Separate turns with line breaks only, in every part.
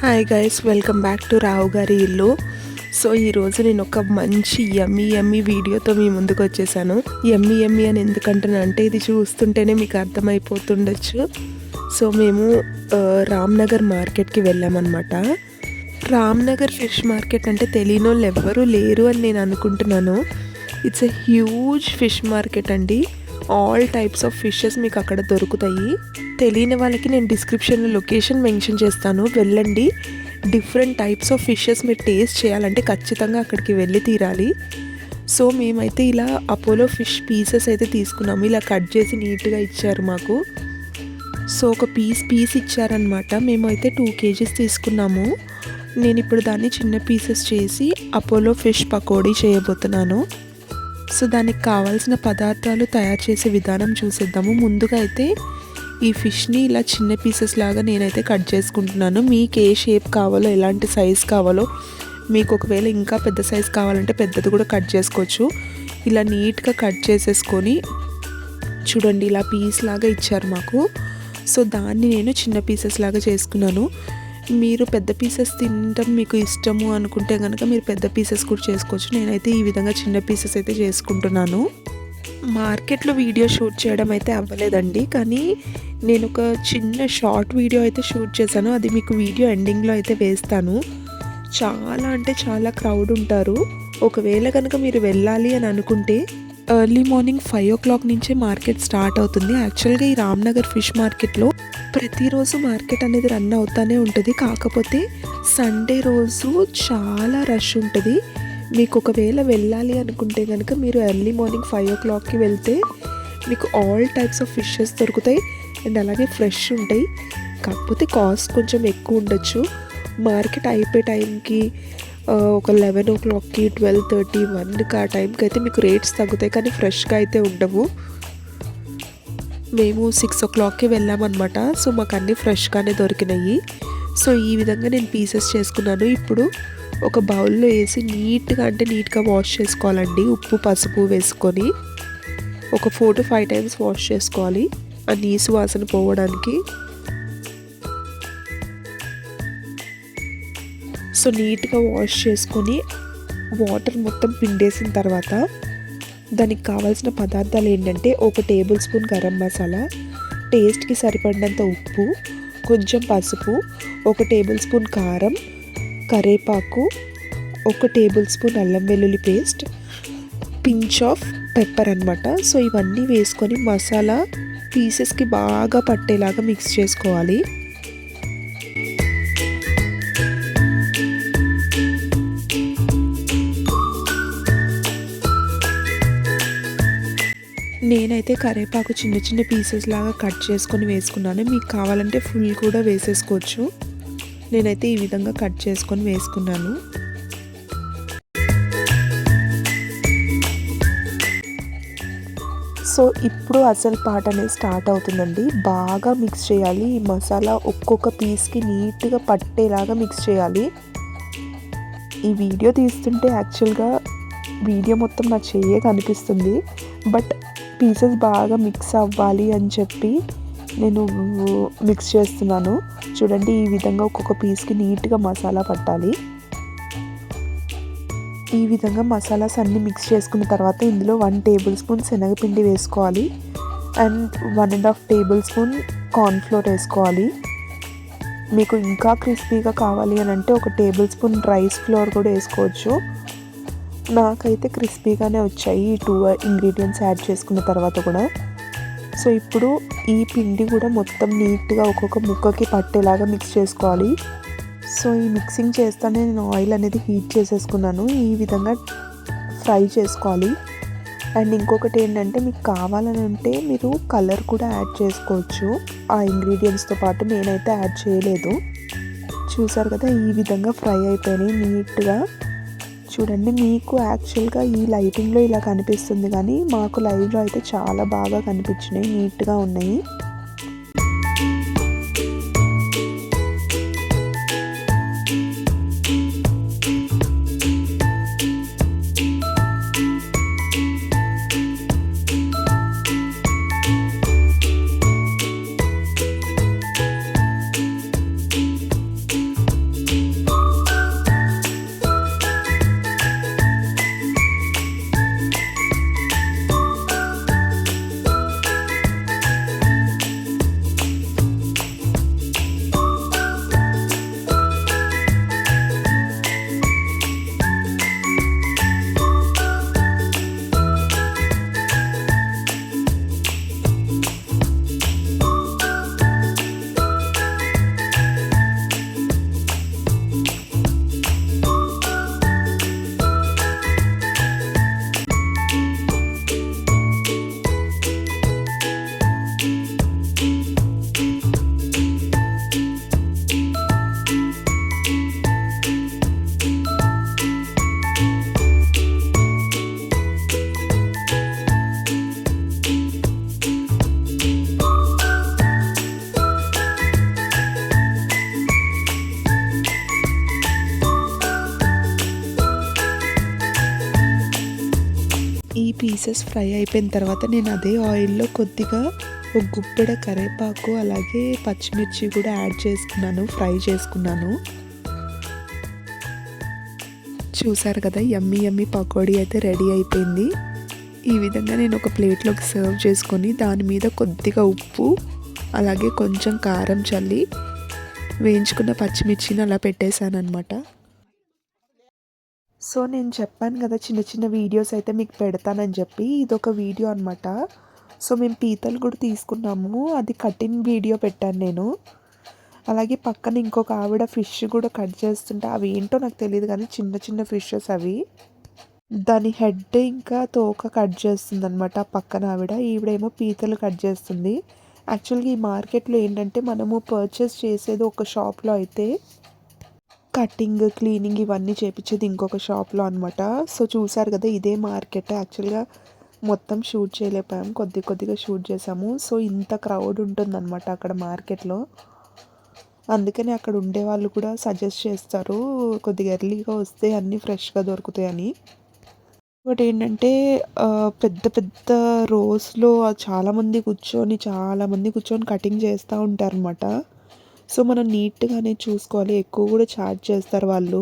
Hi guys, welcome back to Rao గారి ఇల్లు. So ఈరోజు నేను ఒక మంచి యమ్మీ వీడియోతో మీ ముందుకు వచ్చేసాను. యమ్మీ అని ఎందుకంటున్నా అంటే ఇది చూస్తుంటేనే మీకు అర్థమైపోతుండొచ్చు. సో మేము రామ్నగర్ మార్కెట్కి వెళ్ళామన్నమాట. రామ్నగర్ ఫిష్ మార్కెట్ అంటే తెలియని వాళ్ళు ఎవ్వరూ లేరు అని నేను అనుకుంటున్నాను. It's a huge fish market అండి. ఆల్ టైప్స్ ఆఫ్ ఫిషెస్ మీకు అక్కడ దొరుకుతాయి. తెలియని వాళ్ళకి నేను డిస్క్రిప్షన్లో లొకేషన్ మెన్షన్ చేస్తాను, వెళ్ళండి. డిఫరెంట్ టైప్స్ ఆఫ్ ఫిషెస్ మీరు టేస్ట్ చేయాలంటే ఖచ్చితంగా అక్కడికి వెళ్ళి తీరాలి. సో మేమైతే ఇలా అపోలో ఫిష్ పీసెస్ అయితే తీసుకున్నాము. ఇలా కట్ చేసి నీట్గా ఇచ్చారు మాకు. సో ఒక పీస్ ఇచ్చారనమాట. మేమైతే 2 kgs తీసుకున్నాము. నేను ఇప్పుడు దాన్ని చిన్న పీసెస్ చేసి అపోలో ఫిష్ పకోడీ చేయబోతున్నాను. సో దానికి కావాల్సిన పదార్థాలు తయారు చేసే విధానం చూసేద్దాము. ముందుగా అయితే ఈ ఫిష్ని ఇలా చిన్న పీసెస్ లాగా నేనైతే కట్ చేసుకుంటున్నాను. మీకు ఏ షేప్ కావాలో, ఎలాంటి సైజ్ కావాలో, మీకు ఒకవేళ ఇంకా పెద్ద సైజ్ కావాలంటే పెద్దది కూడా కట్ చేసుకోవచ్చు. ఇలా నీట్గా కట్ చేసేసుకొని చూడండి, ఇలా పీస్ లాగా ఇచ్చారు మాకు. సో దాన్ని నేను చిన్న పీసెస్ లాగా చేసుకున్నాను. మీరు పెద్ద పీసెస్ తినడం మీకు ఇష్టము అనుకుంటే కనుక మీరు పెద్ద పీసెస్ కూడా చేసుకోవచ్చు. నేనైతే ఈ విధంగా చిన్న పీసెస్ అయితే చేసుకుంటున్నాను. మార్కెట్లో వీడియో షూట్ చేయడం అయితే అవ్వలేదండి, కానీ నేను ఒక చిన్న షార్ట్ వీడియో అయితే షూట్ చేశాను. అది మీకు వీడియో ఎండింగ్లో అయితే వేస్తాను. చాలా అంటే చాలా క్రౌడ్ ఉంటారు. ఒకవేళ కనుక మీరు వెళ్ళాలి అని అనుకుంటే ఎర్లీ మార్నింగ్ 5 o'clock నుంచే మార్కెట్ స్టార్ట్ అవుతుంది. యాక్చువల్గా ఈ రామ్నగర్ ఫిష్ మార్కెట్లో ప్రతిరోజు మార్కెట్ అనేది రన్ అవుతూనే ఉంటుంది. కాకపోతే సండే రోజు చాలా రష్ ఉంటుంది. మీకు ఒకవేళ వెళ్ళాలి అనుకుంటే కనుక మీరు ఎర్లీ మార్నింగ్ 5 o'clockకి వెళ్తే మీకు ఆల్ టైప్స్ ఆఫ్ ఫిషెస్ దొరుకుతాయి అండ్ అలాగే ఫ్రెష్ ఉంటాయి. కాకపోతే కాస్ట్ కొంచెం ఎక్కువ ఉండొచ్చు. మార్కెట్ అయిపోయే టైంకి ఒక 11 o'clockకి, 12:30, 1కి ఆ టైంకి అయితే మీకు రేట్స్ తగ్గుతాయి, కానీ ఫ్రెష్గా అయితే ఉండవు. మేము 6 o'clockకి వెళ్ళామన్నమాట. సో మాకు అన్నీ ఫ్రెష్గానే దొరికినాయి. సో ఈ విధంగా నేను పీసెస్ చేసుకున్నాను. ఇప్పుడు ఒక బౌల్లో వేసి నీట్గా వాష్ చేసుకోవాలండి. ఉప్పు పసుపు వేసుకొని ఒక 4 to 5 times వాష్ చేసుకోవాలి, ఆ నీసు వాసన పోవడానికి. సో నీట్గా వాష్ చేసుకొని వాటర్ మొత్తం పిండేసిన తర్వాత దానికి కావాల్సిన పదార్థాలు ఏంటంటే 1 tablespoon గరం మసాలా, టేస్ట్కి సరిపడినంత ఉప్పు, కొంచెం పసుపు, 1 tablespoon కారం, కరేపాకు, 1 tablespoon అల్లం వెల్లుల్లి పేస్ట్, పించ్ ఆఫ్ పెప్పర్ అన్నమాట. సో ఇవన్నీ వేసుకొని మసాలా పీసెస్కి బాగా పట్టేలాగా మిక్స్ చేసుకోవాలి. నేనైతే కరివేపాకు చిన్న పీసెస్ లాగా కట్ చేసుకొని వేసుకున్నాను. మీకు కావాలంటే ఫుల్ కూడా వేసేసుకోవచ్చు. నేనైతే ఈ విధంగా కట్ చేసుకొని వేసుకున్నాను. సో ఇప్పుడు అసలు పార్ట్ అనేది స్టార్ట్ అవుతుందండి. బాగా మిక్స్ చేయాలి. ఈ మసాలా ఒక్కొక్క పీస్కి నీట్గా పట్టేలాగా మిక్స్ చేయాలి. ఈ వీడియో తీస్తుంటే యాక్చువల్గా వీడియో మొత్తం నా చెయ్యే కనిపిస్తుంది, బట్ పీసెస్ బాగా మిక్స్ అవ్వాలి అని చెప్పి నేను మిక్స్ చేస్తున్నాను. చూడండి, ఈ విధంగా ఒక్కొక్క పీస్కి నీట్గా మసాలా పట్టాలి. ఈ విధంగా మసాలాస్ అన్నీ మిక్స్ చేసుకున్న తర్వాత ఇందులో 1 tablespoon శనగపిండి వేసుకోవాలి అండ్ 1.5 tablespoon కార్న్ఫ్లోర్ వేసుకోవాలి. మీకు ఇంకా క్రిస్పీగా కావాలి అని అంటే 1 tablespoon రైస్ ఫ్లోర్ కూడా వేసుకోవచ్చు. నాకైతే క్రిస్పీగానే వచ్చాయి ఈ 2 ingredients యాడ్ చేసుకున్న తర్వాత కూడా. సో ఇప్పుడు ఈ పిండి కూడా మొత్తం నీట్గా ఒక్కొక్క ముక్కకి పట్టేలాగా మిక్స్ చేసుకోవాలి. సో ఈ మిక్సింగ్ చేస్తానే నేను ఆయిల్ అనేది హీట్ చేసేసుకున్నాను. ఈ విధంగా ఫ్రై చేసుకోవాలి. అండ్ ఇంకొకటి ఏంటంటే మీకు కావాలని అంటే మీరు కలర్ కూడా యాడ్ చేసుకోవచ్చు ఆ ఇంగ్రీడియంట్స్తో పాటు. నేనైతే యాడ్ చేయలేదు. చూసారు కదా, ఈ విధంగా ఫ్రై అయిపోయినాయి నీట్గా. చూడండి, మీకు యాక్చువల్గా ఈ లైటింగ్లో ఇలా కనిపిస్తుంది, కానీ మాకు లైవ్లో అయితే చాలా బాగా కనిపించినాయి, నీట్గా ఉన్నాయి. పీసెస్ ఫ్రై అయిపోయిన తర్వాత నేను అదే ఆయిల్లో కొద్దిగా ఒక గుప్పెడ కరివేపాకు అలాగే పచ్చిమిర్చి కూడా యాడ్ చేసుకున్నాను, ఫ్రై చేసుకున్నాను. చూసారు కదా, యమ్మీ యమ్మీ పకోడీ అయితే రెడీ అయిపోయింది. ఈ విధంగా నేను ఒక ప్లేట్లోకి సర్వ్ చేసుకొని దాని మీద కొద్దిగా ఉప్పు అలాగే కొంచెం కారం చల్లి వేయించుకున్న పచ్చిమిర్చిని అలా పెట్టేశాను అనమాట. సో నేను చెప్పాను కదా చిన్న చిన్న వీడియోస్ అయితే మీకు పెడతానని చెప్పి, ఇదొక వీడియో అనమాట. సో మేము పీతలు కూడా తీసుకున్నాము, అది కటింగ్ వీడియో పెట్టాను నేను. అలాగే పక్కన ఇంకొక ఆవిడ ఫిష్ కూడా కట్ చేస్తుంటే అవి ఏంటో నాకు తెలియదు కానీ చిన్న చిన్న ఫిషెస్ అవి. దాని హెడ్ ఇంకా తోక కట్ చేస్తుందనమాట పక్కన ఆవిడ. ఈవిడేమో పీతలు కట్ చేస్తుంది. యాక్చువల్గా ఈ మార్కెట్లో ఏంటంటే మనము పర్చేస్ చేసేది ఒక షాప్లో అయితే కటింగ్, క్లీనింగ్ ఇవన్నీ చేపించేది ఇంకొక షాప్లో అనమాట. సో చూసారు కదా, ఇదే మార్కెట్. యాక్చువల్గా మొత్తం షూట్ చేయలేకపోయాము, కొద్దిగా షూట్ చేసాము. సో ఇంత క్రౌడ్ ఉంటుందన్నమాట అక్కడ మార్కెట్లో. అందుకని అక్కడ ఉండే వాళ్ళు కూడా సజెస్ట్ చేస్తారు కొద్దిగా ఎర్లీగా వస్తే అన్నీ ఫ్రెష్గా దొరుకుతాయని. ఇంకోటి ఏంటంటే పెద్ద పెద్ద రోస్లో చాలామంది కూర్చొని కటింగ్ చేస్తూ ఉంటారనమాట. సో మనం నీట్గానే చూసుకోవాలి, ఎక్కువ కూడా ఛార్జ్ చేస్తారు వాళ్ళు.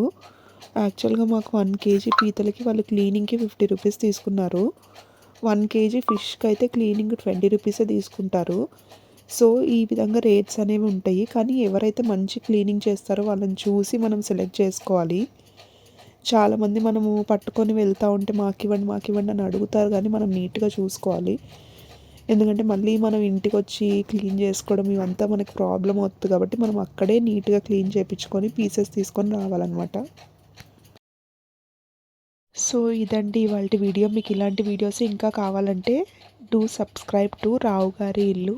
యాక్చువల్గా మాకు 1 కేజీ పీతలకి వాళ్ళు క్లీనింగ్కి 50 రూపీస్ తీసుకున్నారు. 1 కేజీ ఫిష్కి అయితే క్లీనింగ్ 20 రూపీసే తీసుకుంటారు. సో ఈ విధంగా రేట్స్ అనేవి ఉంటాయి. కానీ ఎవరైతే మంచి క్లీనింగ్ చేస్తారో వాళ్ళని చూసి మనం సెలెక్ట్ చేసుకోవాలి. చాలామంది మనము పట్టుకొని వెళ్తూ ఉంటే మాకివ్వండి అని అడుగుతారు, కానీ మనం నీట్గా చూసుకోవాలి. ఎందుకంటే మళ్ళీ మనం ఇంటికి వచ్చి క్లీన్ చేసుకోవడం ఇవంతా మనకి ప్రాబ్లం అవుతుంది. కాబట్టి మనం అక్కడే నీట్గా క్లీన్ చేయించుకొని పీసెస్ తీసుకొని రావాలన్నమాట. సో ఇదండి ఇవాల్టి వీడియో. మీకు ఇలాంటి వీడియోస్ ఇంకా కావాలంటే డూ సబ్స్క్రైబ్ టు రావు గారి ఇల్లు.